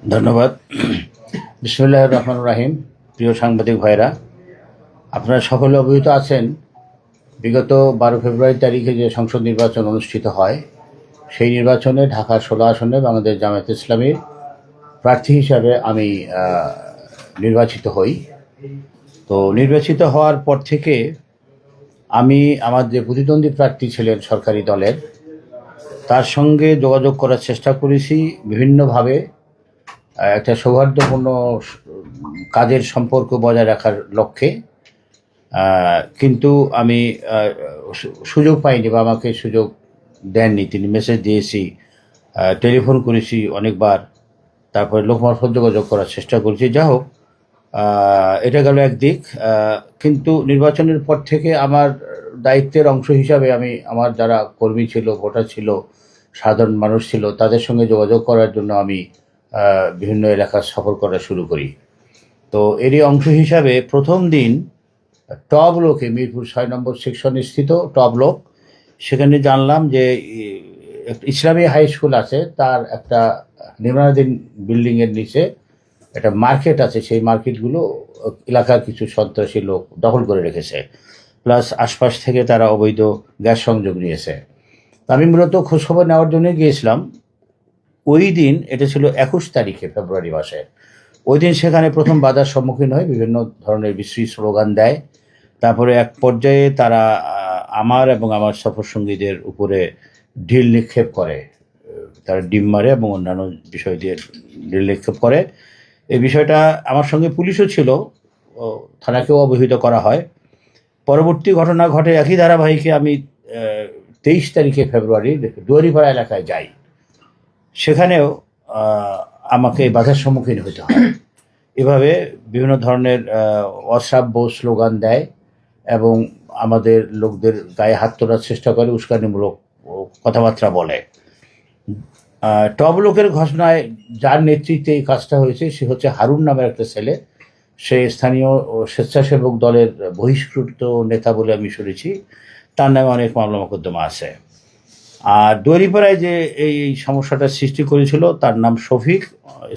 ধন্যবাদ। বিসমিল্লাহির রহমানির রহিম। প্রিয় সাংবাদিক ভাইরা, আপনারা সকলে অবহিত আছেন, বিগত 12 ফেব্রুয়ারি তারিখে যে সংসদ নির্বাচন অনুষ্ঠিত হয়, সেই নির্বাচনে ঢাকা 16 আসনে বাংলাদেশ জামায়াত ইসলামীর প্রার্থী হিসাবে আমি নির্বাচিত হই। তো নির্বাচিত হওয়ার পর থেকে আমি আমার যে প্রতিদ্বন্দ্বী প্রার্থী ছিলেন সরকারি দলের, তার সঙ্গে যোগাযোগ করার চেষ্টা করেছি বিভিন্নভাবে, একটা সৌহার্দ্যপূর্ণ কাজের সম্পর্ক বজায় রাখার লক্ষ্যে। কিন্তু আমি সুযোগ পাইনি বা আমাকে সুযোগ দেননি। তিনি মেসেজ দিয়েছি, টেলিফোন করেছি অনেকবার, তারপরে লোকমারফত যোগাযোগ করার চেষ্টা করেছি। যা হোক, এটা গেল একদিক। কিন্তু নির্বাচনের পর থেকে আমার দায়িত্বের অংশ হিসাবে আমি আমার যারা কর্মী ছিল, ভোটার ছিল, সাধারণ মানুষ ছিল, তাদের সঙ্গে যোগাযোগ করার জন্য আমি বিভিন্ন এলাকা সফর করা শুরু করি। তো এরই অংশ হিসাবে প্রথম দিন ট ব্লকে, মিরপুর 6 নম্বর সেকশনে স্থিত ট ব্লক, সেখানে জানলাম যে ইসলামী হাই স্কুল আছে, তার একটা নির্মাণাধীন বিল্ডিংয়ের নিচে একটা মার্কেট আছে। সেই মার্কেটগুলো এলাকার কিছু সন্ত্রাসী লোক দখল করে রেখেছে, প্লাস আশপাশ থেকে তারা অবৈধ গ্যাস সংযোগ নিয়েছে। আমি মূলত খোঁজখবর নেওয়ার জন্য গিয়েছিলাম। ওই দিন, এটা ছিল 21 তারিখে ফেব্রুয়ারি মাসে, ওই দিন সেখানে প্রথম বাধার সম্মুখীন হয়, বিভিন্ন ধরনের বিশ্রী স্লোগান দেয়। তারপরে এক পর্যায়ে তারা আমার এবং আমার সফরসঙ্গীদের উপরে ঢিল নিক্ষেপ করে, তারা ডিম মারে এবং অন্যান্য বিষয় দিয়ে ঢিল নিক্ষেপ করে। এই বিষয়টা আমার সঙ্গে পুলিশও ছিল, থানাকেও অবহিত করা হয়। পরবর্তী ঘটনা ঘটে একই ধারাবাহিকে আমি 23 তারিখে ফেব্রুয়ারি দুয়ারিপাড়া এলাকায় যাই। সেখানেও আমাকে বাধার সম্মুখীন হতে হয়। এভাবে বিভিন্ন ধরনের অশ্রাব্য স্লোগান দেয় এবং আমাদের লোকদের গায়ে হাত তোলার চেষ্টা করে, উস্কানিমূলক কথাবার্তা বলে। ট ব্লকের ঘোষণায় যার নেতৃত্বে এই কাজটা হয়েছে, সে হচ্ছে হারুন নামের একটা ছেলে। সে স্থানীয় স্বেচ্ছাসেবক দলের বহিষ্কৃত নেতা বলে আমি শুনেছি। তার নামে অনেক মামলা মোকদ্দমা আছে। আর দড়িপাড়ায় যে এই সমস্যাটা সৃষ্টি করেছিল, তার নাম শফিক,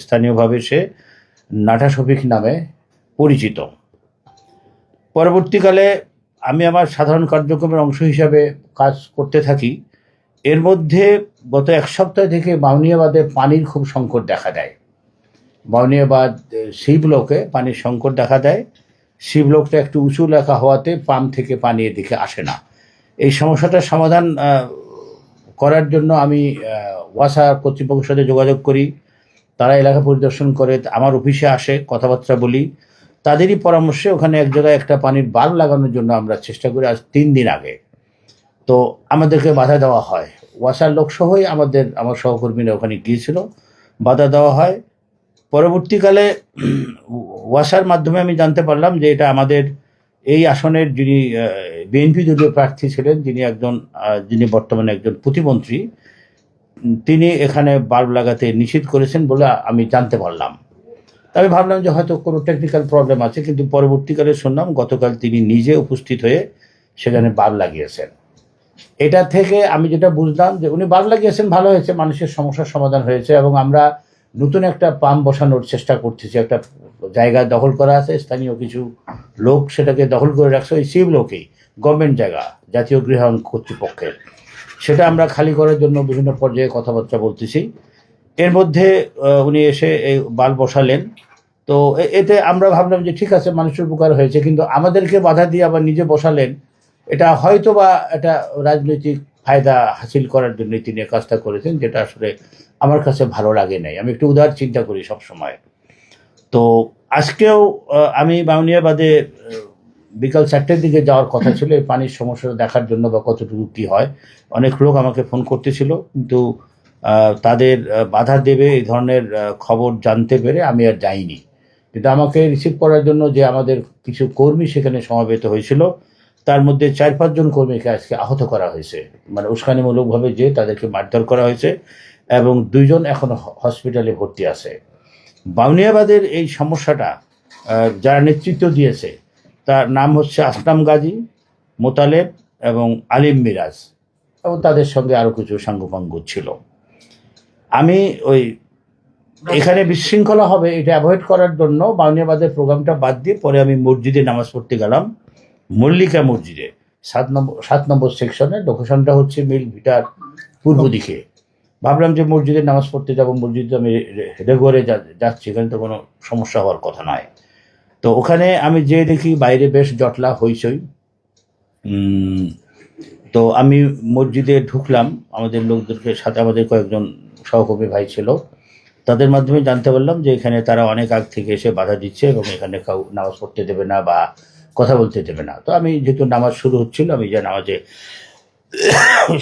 স্থানীয়ভাবে সে নাটা শফিক নামে পরিচিত। পরবর্তীকালে আমি আমার সাধারণ কার্যক্রমের অংশ হিসাবে কাজ করতে থাকি। এর মধ্যে গত এক সপ্তাহ থেকে বাউনিয়াবাদে পানির খুব সংকট দেখা দেয়। বাউনিয়াবাদ সি ব্লকে পানির সংকট দেখা দেয়। সি ব্লকটা একটু উঁচু এলাকা হওয়াতে পাম্প থেকে পানি এদিকে আসে না। এই সমস্যাটার সমাধান করার জন্য আমি ওয়াসা কর্তৃপক্ষের সাথে যোগাযোগ করি। তারা এলাকা পরিদর্শন করে আমার অফিসে আসে, কথাবার্তা বলি। তাদেরই পরামর্শে ওখানে এক জায়গায় একটা পানির বাল্ব লাগানোর জন্য আমরা চেষ্টা করি আজ 3 দিন আগে। তো আমাদেরকে বাধা দেওয়া হয়। ওয়াসার লোকসহই আমার সহকর্মীরা ওখানে গিয়েছিল, বাধা দেওয়া হয়। পরবর্তীকালে ওয়াসার মাধ্যমে আমি জানতে পারলাম যে এটা আমাদের এই আসনের যিনি বিএনপি দলীয় প্রার্থী ছিলেন, যিনি বর্তমানে একজন প্রতিমন্ত্রী, তিনি এখানে বাল্ব লাগাতে নিষেধ করেছেন বলে আমি জানতে পারলাম। আমি ভাবলাম যে হয়তো কোনো টেকনিক্যাল প্রবলেম আছে, কিন্তু পরবর্তীকালে শুনলাম গতকাল তিনি নিজে উপস্থিত হয়ে সেখানে বাল্ব লাগিয়েছেন। এটা থেকে আমি যেটা বুঝলাম যে উনি বাল্ব লাগিয়েছেন, ভালো হয়েছে, মানুষের সমস্যার সমাধান হয়েছে। এবং আমরা নতুন একটা পাম্প বসানোর চেষ্টা করতেছি। একটা জায়গা দখল করা আছে, স্থানীয় কিছু লোক সেটাকে দখল করে রাখছে, ওই সিভ লোকেই, গভর্নমেন্ট জায়গা, জাতীয় গৃহায়ণ কর্তৃপক্ষের। সেটা আমরা খালি করার জন্য বিভিন্ন পর্যায়ে কথাবার্তা বলতেছি। এর মধ্যে উনি এসে এই বাল্ব বসালেন। তো এতে আমরা ভাবলাম যে ঠিক আছে, মানুষের উপকার হয়েছে, কিন্তু আমাদেরকে বাধা দিয়ে আবার নিজে বসালেন। এটা হয়তো বা একটা রাজনৈতিক ফায়দা হাসিল করার জন্য তিনি কাজটা করেছেন, যেটা আসলে আমার কাছে ভালো লাগে নাই। আমি একটু উদার চিন্তা করি সব সময়। তো আজকেও আমি বাউনিয়াবাদে বিকাল 4টের দিকে যাওয়ার কথা ছিল এই পানির সমস্যা দেখার জন্য, বা কতটুকু কী হয়। অনেক লোক আমাকে ফোন করতেছিল, কিন্তু তাদের বাধা দেবে এই ধরনের খবর জানতে পেরে আমি আর যাইনি। কিন্তু আমাকে রিসিভ করার জন্য যে আমাদের কিছু কর্মী সেখানে সমবেত হয়েছিল, তার মধ্যে 4-5 জন কর্মীকে আজকে আহত করা হয়েছে, মানে উস্কানিমূলকভাবে যে তাদেরকে মারধর করা হয়েছে, এবং 2 জন এখনো হসপিটালে ভর্তি আছে। বাউনিয়াবাদের এই সমস্যাটা যারা নেতৃত্ব দিয়েছে, তার নাম হচ্ছে আসলাম গাজী, মোতালেব এবং আলিম মিরাজ, এবং তাদের সঙ্গে আরও কিছু সাঙ্গপাঙ্গ ছিল। আমি ওই এখানে বিশৃঙ্খলা হবে এটা অ্যাভয়েড করার জন্য বাউনিয়াবাদের প্রোগ্রামটা বাদ দিয়ে পরে আমি মসজিদে নামাজ পড়তে গেলাম, মল্লিকা মসজিদে 7 নম্বর সেকশনে। লোকেশনটা হচ্ছে মিল ভিটার পূর্ব দিকে। ভাবলাম যে মসজিদে নামাজ পড়তে যাবো, মসজিদে আমি রেগুলারে যাচ্ছি, এখানে তো কোনো সমস্যা হওয়ার কথা নয়। তো ওখানে আমি যেয়ে দেখি বাইরে বেশ জটলা হইচই। তো আমি মসজিদে ঢুকলাম, আমাদের লোকদেরকে সাথে আমাদের কয়েকজন সহকর্মী ভাই ছিল, তাদের মাধ্যমে জানতে পারলাম যে এখানে তারা অনেক আগ থেকে এসে বাধা দিচ্ছে এবং এখানে কাউ নামাজ পড়তে দেবে না বা কথা বলতে দেবে না। তো আমি যেহেতু নামাজ শুরু হচ্ছিল, আমি যে নামাজে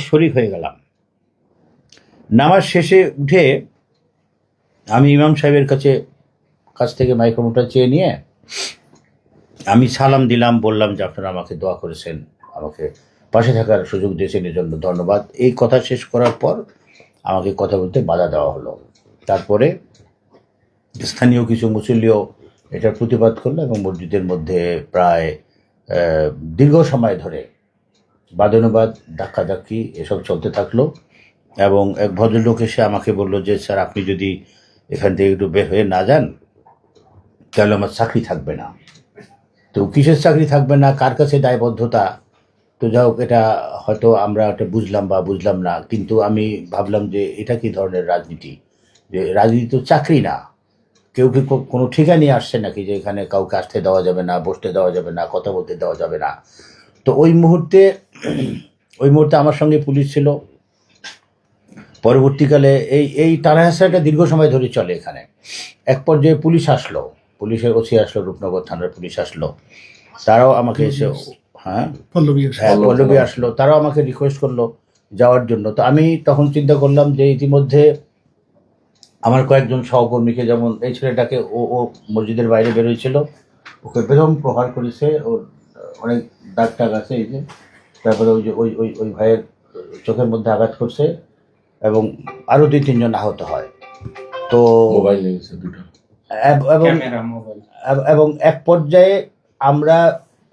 শরিক হয়ে গেলাম। নামাজ শেষে উঠে আমি ইমাম সাহেবের কাছ থেকে মাইক্রোফোনটা চেয়ে নিয়ে আমি সালাম দিলাম, বললাম যে আপনারা আমাকে দোয়া করেছেন, আমাকে পাশে থাকার সুযোগ দিয়েছেন, এর জন্য ধন্যবাদ। এই কথা শেষ করার পর আমাকে কথা বলতে বাধা দেওয়া হলো। তারপরে স্থানীয় কিছু মুসল্লিও এটার প্রতিবাদ করলো এবং মসজিদের মধ্যে প্রায় দীর্ঘ সময় ধরে বাদানুবাদ, ধাক্কাধাক্কি এসব চলতে থাকলো। এবং এক ভদ্রলোক এসে আমাকে বলল যে স্যার, আপনি যদি এখান থেকে একটু বের হয়ে না যান তাহলে আমার চাকরি থাকবে না। তো কিসের চাকরি থাকবে না, কার কাছে দায়বদ্ধতা, তো যাই হোক, এটা হয়তো আমরা এটা বুঝলাম বা বুঝলাম না, কিন্তু আমি ভাবলাম যে এটা কি ধরনের রাজনীতি, যে রাজনীতি তো চাকরি না। কেউ কি কোনো ঠিকা নিয়ে আসছে নাকি যে এখানে কাউকে আসতে দেওয়া যাবে না, বসতে দেওয়া যাবে না, কথা বলতে দেওয়া যাবে না। তো ওই মুহূর্তে আমার সঙ্গে পুলিশ ছিল। পরবর্তীকালে এই টানাহেঁচড়াটা দীর্ঘ সময় ধরে চলে এখানে। এক পর্যায়ে পুলিশ আসলো, পুলিশের ওসি আসলো, রূপনগর থানার পুলিশ আসলো, তারাও আমাকে এসে পল্লবী আসলো, তারাও আমাকে রিকোয়েস্ট করলো যাওয়ার জন্য। তো আমি তখন চিন্তা করলাম যে ইতিমধ্যে আমার কয়েকজন সহকর্মীকে, যেমন এই ছেলেটাকে ও মসজিদের বাইরে বেরোয়ছিল, ওকে বেদম প্রহার করেছে, ওর অনেক দাগ টাগ আছে এই যে, তারপরে ওই যে ওই ভাইয়ের চোখের মধ্যে আঘাত করছে এবং আরও 2-3 জন আহত হয়। তো এবং এক পর্যায়ে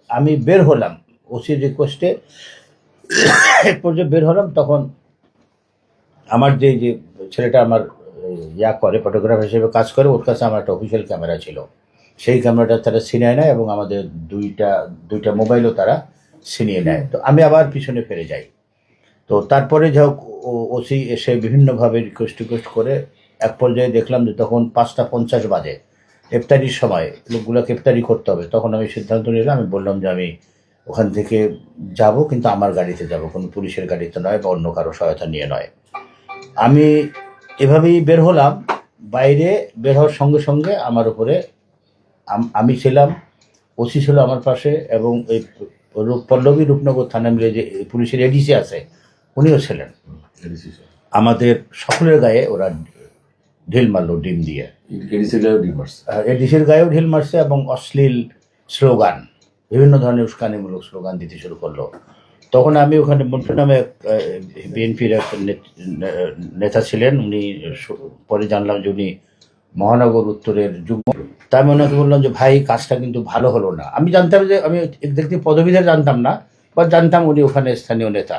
আমি বের হলাম ওসির রিকোয়েস্টে, এক পর্যায়ে বের হলাম, তখন আমার যে ছেলেটা আমার করে, ফটোগ্রাফার হিসেবে কাজ করে, ওর কাছে আমার একটা অফিসিয়াল ক্যামেরা ছিল, সেই ক্যামেরাটা তারা ছিনিয়ে নেয় এবং আমাদের দুইটা মোবাইলও তারা ছিনিয়ে নেয়। তো আমি আবার পিছনে ফিরে যাই। তো তারপরে যা হোক ওসি এসে বিভিন্নভাবে রিকোয়েস্ট করে এক পর্যায়ে দেখলাম যে তখন 5টা 50 বাজে, ইফতারির সময়, লোকগুলোকে ইফতারি করতে হবে। তখন আমি সিদ্ধান্ত নিলাম, আমি বললাম যে আমি ওখান থেকে যাব, কিন্তু আমার গাড়িতে যাব, কোনো পুলিশের গাড়িতে নয় বা অন্য কারো সহায়তা নিয়ে নয়। আমি এভাবেই বের হলাম। বাইরে বের হওয়ার সঙ্গে সঙ্গে আমার উপরে, আমি ছিলাম, ওসি ছিল আমার পাশে, এবং এই পল্লবী রূপনগর থানা মিলে যে পুলিশের এডিসি আছে উনিও ছিলেন। আমাদের সকলের গায়ে ওরা ঢিল মারলো, ডিম দিয়ে। এডিসির গায়েও ঢিল মারছে এবং অশ্লীল স্লোগান, বিভিন্ন ধরনের উস্কানিমূলক স্লোগান দিতে শুরু করলো। তখন আমি ওখানে মন্টু নামে এক বিএনপির এক নেতা ছিলেন, উনি পরে জানলাম যে উনি মহানগর উত্তরের যুগ্ম। তাই আমি ওনাকে বললাম যে ভাই, কাজটা কিন্তু ভালো হলো না। আমি জানতাম যে, আমি দেখতে পদবীদের জানতাম না, বা জানতাম উনি ওখানে স্থানীয় নেতা,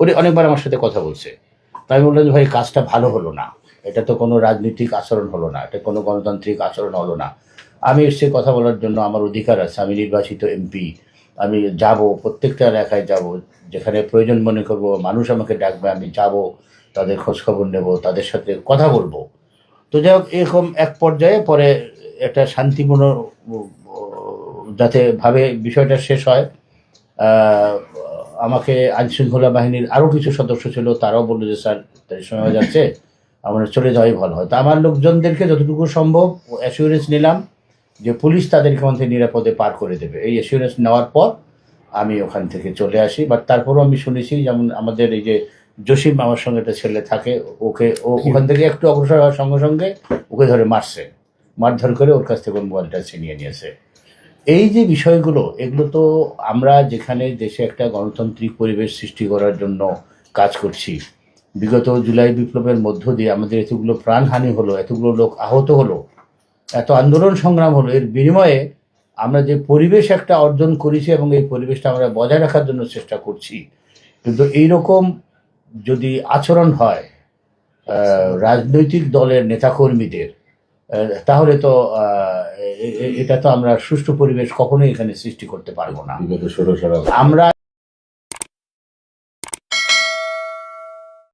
উনি অনেকবার আমার সাথে কথা বলছে। তাই আমি বললাম যে ভাই, কাজটা ভালো হলো না, এটা তো কোনো রাজনৈতিক আচরণ হলো না, এটা কোনো গণতান্ত্রিক আচরণ হলো না। আমি এসে কথা বলার জন্য আমার অধিকার আছে, আমি নির্বাচিত এমপি, আমি যাব, প্রত্যেকটা এলাকায় যাব, যেখানে প্রয়োজন মনে করব, মানুষ আমাকে ডাকবে, আমি যাব, তাদের খোঁজখবর নেব, তাদের সাথে কথা বলবো। তো যাই হোক, এরকম এক পর্যায়ে পরে একটা শান্তিপূর্ণ যাতে ভাবে বিষয়টা শেষ হয়, আমাকে আইনশৃঙ্খলা বাহিনীর আরও কিছু সদস্য ছিল, তারাও বললো যে স্যার, তাই সময় যাচ্ছে, আমরা চলে যাওয়াই ভালো হয়। তো আমার লোকজনদেরকে যতটুকু সম্ভব অ্যাসিওরেন্স নিলাম যে পুলিশ তাদেরকে ওখান থেকে নিরাপদে পার করে দেবে। এই অ্যাসিওরেন্স নেওয়ার পর আমি ওখান থেকে চলে আসি। বাট তারপরও আমি শুনেছি, যেমন আমাদের এই যে জসিম, আমার সঙ্গে একটা ছেলে থাকে, ওখান থেকে একটু অগ্রসর হওয়ার সঙ্গে সঙ্গে ওকে ধরে মারছে, মারধর করে ওর কাছ থেকে মোবাইলটা ছিনিয়ে নিয়েছে। এই যে বিষয়গুলো, এগুলো তো আমরা যেখানে দেশে একটা গণতান্ত্রিক পরিবেশ সৃষ্টি করার জন্য কাজ করছি, বিগত জুলাই বিপ্লবের মধ্য দিয়ে আমাদের এতগুলো প্রাণহানি হলো, এতগুলো লোক আহত হলো, এত আন্দোলন সংগ্রাম হলো, এর বিনিময়ে আমরা যে পরিবেশ একটা অর্জন করেছি এবং এই পরিবেশটা আমরা বজায় রাখার জন্য চেষ্টা করছি। কিন্তু এইরকম যদি আচরণ হয় রাজনৈতিক দলের নেতাকর্মীদের, তাহলে তো এটা তো আমরা সুষ্ঠু পরিবেশ কখনোই এখানে সৃষ্টি করতে পারবো না। বিগত 16 সাল আমরা